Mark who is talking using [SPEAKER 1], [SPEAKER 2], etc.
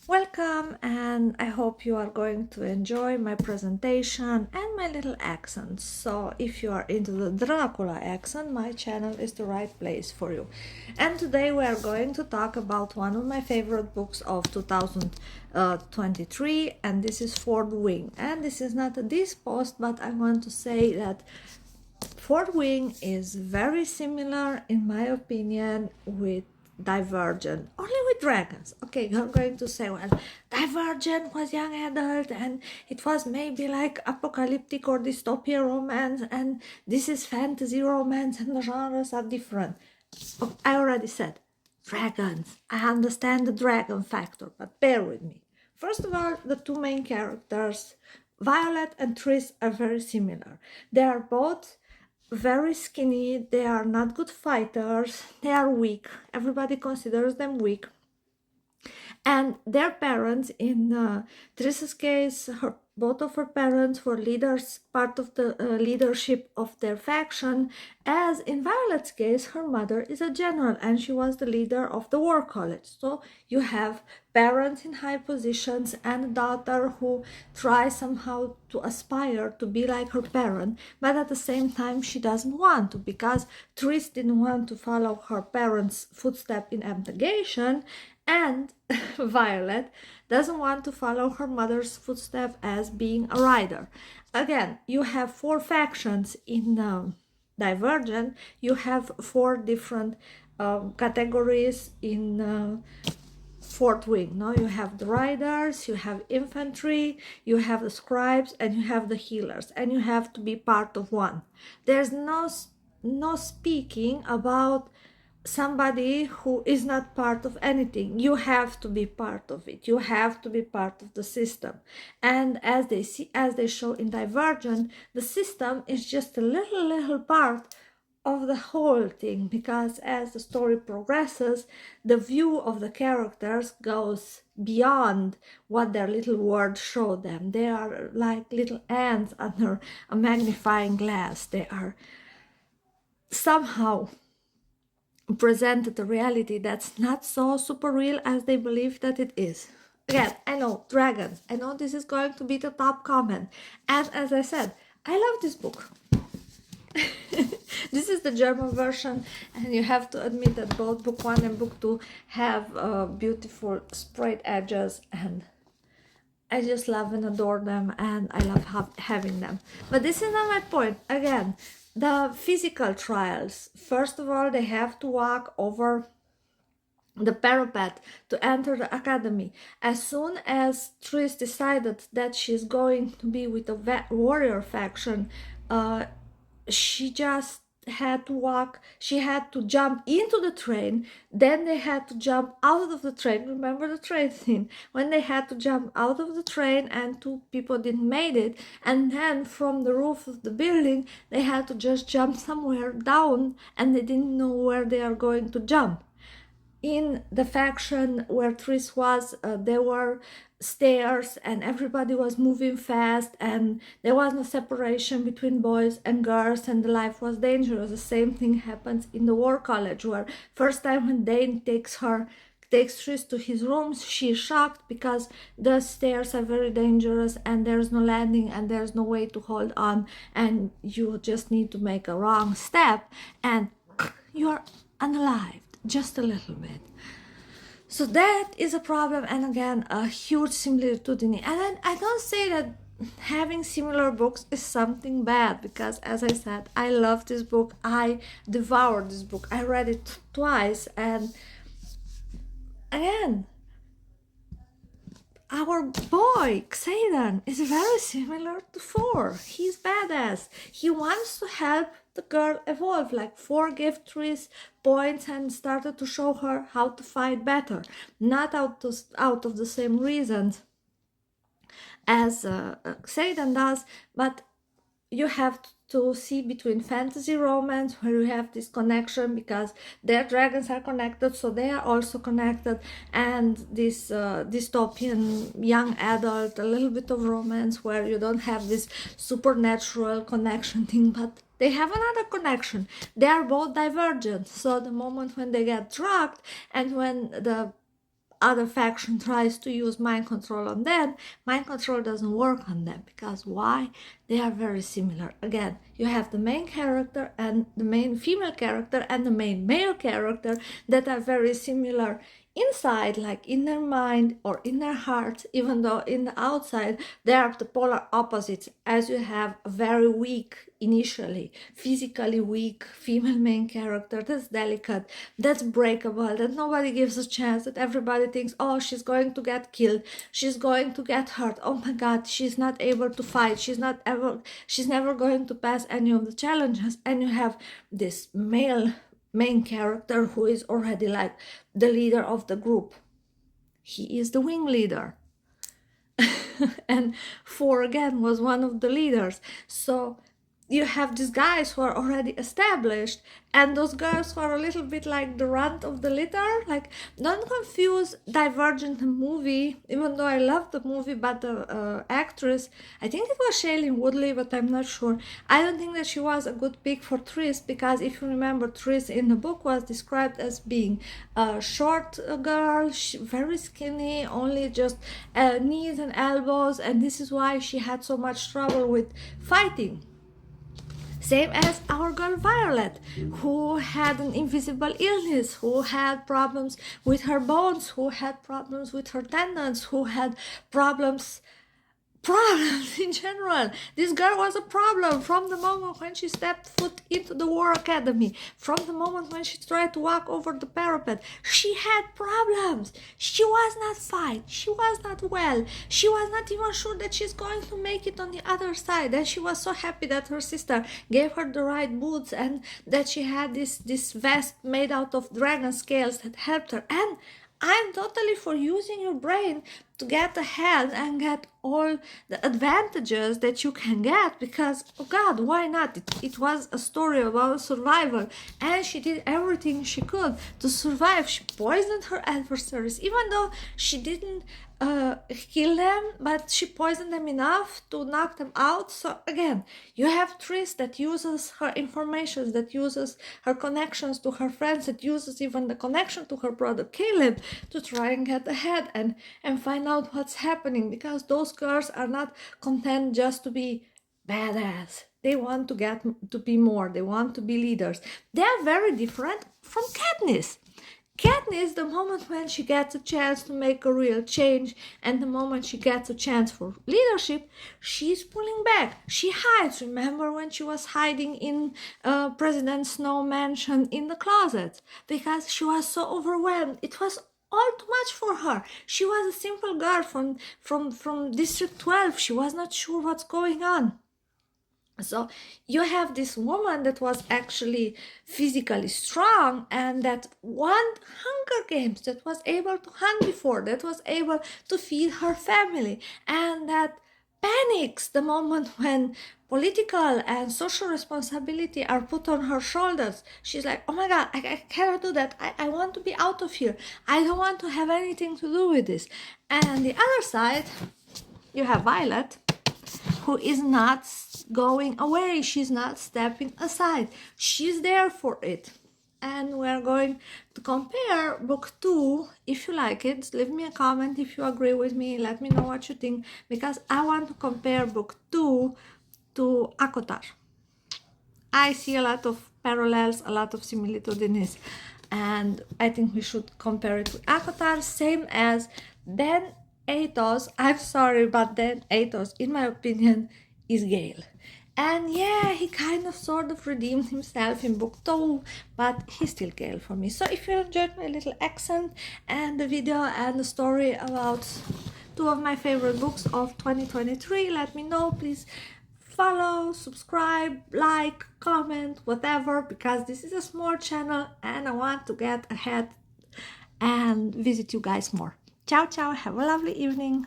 [SPEAKER 1] Welcome, and I hope you are going to enjoy my presentation and my little accents. So if you are into the Dracula accent, my channel is the right place for you. And today we are going to talk about one of my favorite books of 2023, and this is Fourt Wing. And this is not this post, but I want to say that Fourt Wing is very similar, in my opinion, with Divergent, only with dragons. Okay, you're going to say, well, Divergent was young adult and it was maybe like apocalyptic or dystopia romance, and this is fantasy romance, and the genres are different. Oh, I already said dragons. I understand the dragon factor, but bear with me. First of all, the two main characters, Violet and Tris, are very similar. They are both very skinny, they are not good fighters, they are weak. Everybody considers them weak. And their parents, in Tris's case, both of her parents were leaders, part of the leadership of their faction, as in Violet's case, her mother is a general and she was the leader of the war college. So you have parents in high positions and a daughter who tries somehow to aspire to be like her parent, but at the same time she doesn't want to, because Tris didn't want to follow her parents' footstep in abnegation, and Violet doesn't want to follow her mother's footsteps as being a rider. Again, you have four factions in Divergent. You have four different categories in Fourt Wing. Now you have the riders, you have infantry, you have the scribes, and you have the healers, and you have to be part of one. There's no speaking about somebody who is not part of anything. You have to be part of it. You have to be part of the system. And as they show in Divergent, the system is just a little part of the whole thing, because as the story progresses, the view of the characters goes beyond what their little words show them. They are like little ants under a magnifying glass. They are somehow presented a reality that's not so super real as they believe that it is. Again, I know, dragons. I know this is going to be the top comment. And as I said, I love this book. This is the German version, and you have to admit that both book 1 and book 2 have beautiful sprayed edges, and I just love and adore them, and I love having them. But this is not my point. Again, the physical trials. First of all, they have to walk over the parapet to enter the academy. As soon as Tris decided that she's going to be with the warrior faction, she just had to walk, she had to jump into the train, then they had to jump out of the train. Remember the train scene? When they had to jump out of the train and two people didn't made it, and then from the roof of the building they had to just jump somewhere down, and they didn't know where they are going to jump. In the faction where Tris was, there were stairs and everybody was moving fast, and there was no separation between boys and girls, and the life was dangerous. The same thing happens in the war college, where first time when Dane takes Tris to his rooms, she is shocked because the stairs are very dangerous and there's no landing and there's no way to hold on, and you just need to make a wrong step and you're unalived just a little bit. So that is a problem, and again, a huge similitude in it. And I don't say that having similar books is something bad, because as I said, I love this book. I devoured this book. I read it twice, and again, our boy Xaden is very similar to Four. He's badass. He wants to help the girl evolve, like Four gave Tris points and started to show her how to fight better, not out of the same reasons as Xaden does, but you have to see between fantasy romance, where you have this connection because their dragons are connected, so they are also connected, and this dystopian young adult, a little bit of romance where you don't have this supernatural connection thing, but they have another connection. They are both divergent, so the moment when they get drugged and when the other faction tries to use mind control on them, mind control doesn't work on them. Because why? They are very similar. Again, you have the main character and the main female character and the main male character that are very similar inside, like in their mind or in their heart, even though in the outside they are the polar opposites. As you have a very weak, initially physically weak female main character that's delicate, that's breakable, that nobody gives a chance, that everybody thinks, oh, she's going to get killed, she's going to get hurt, oh my god, she's not able to fight, she's never going to pass any of the challenges. And you have this male main character who is already like the leader of the group. He is the wing leader. And Four again was one of the leaders. So you have these guys who are already established, and those girls who are a little bit like the runt of the litter. Like, don't confuse Divergent and movie, even though I love the movie, but the actress, I think it was Shailene Woodley, but I'm not sure. I don't think that she was a good pick for Tris, because if you remember, Tris in the book was described as being a short girl, very skinny, only just knees and elbows, and this is why she had so much trouble with fighting. Same as our girl Violet, who had an invisible illness, who had problems with her bones, who had problems with her tendons, who had problems in general. This girl was a problem from the moment when she stepped foot into the war academy, from the moment when she tried to walk over the parapet. She had problems. She was not fine. She was not well. She was not even sure that she's going to make it on the other side. And she was so happy that her sister gave her the right boots, and that she had this vest made out of dragon scales that helped her. And I'm totally for using your brain to get ahead and get all the advantages that you can get, because, oh god, why not? It was a story about survival, and she did everything she could to survive. She poisoned her adversaries, even though she didn't kill them, but she poisoned them enough to knock them out. So again, you have Tris that uses her information, that uses her connections to her friends, that uses even the connection to her brother Caleb to try and get ahead and find out what's happening, because those girls are not content just to be badass. They want to get to be more. They want to be leaders. They are very different from Katniss. Katniss, the moment when she gets a chance to make a real change, and the moment she gets a chance for leadership, she's pulling back. She hides. Remember when she was hiding in President Snow mansion in the closet, because she was so overwhelmed. It was all too much for her. She was a simple girl from District 12. She was not sure what's going on. So you have this woman that was actually physically strong, and that won Hunger Games, that was able to hunt before, that was able to feed her family, and that panics the moment when political and social responsibility are put on her shoulders. She's like, oh my god, I cannot do that. I want to be out of here. I don't want to have anything to do with this. And on the other side, you have Violet, who is not going away. She's not stepping aside. She's there for it. And we're going to compare book 2. If you like it, leave me a comment. If you agree with me, let me know what you think, because I want to compare book 2 to ACOTAR. I see a lot of parallels, a lot of similitude in this, and I think we should compare it with ACOTAR. Same as Dan Athos. I'm sorry, but Dan Athos, in my opinion, is Gale. And yeah, he kind of sort of redeemed himself in book 2, but he's still Gale for me. So if you enjoyed my little accent and the video and the story about 2 of my favorite books of 2023, let me know. Please follow, subscribe, like, comment, whatever, because this is a small channel and I want to get ahead and visit you guys more. Ciao, ciao. Have a lovely evening.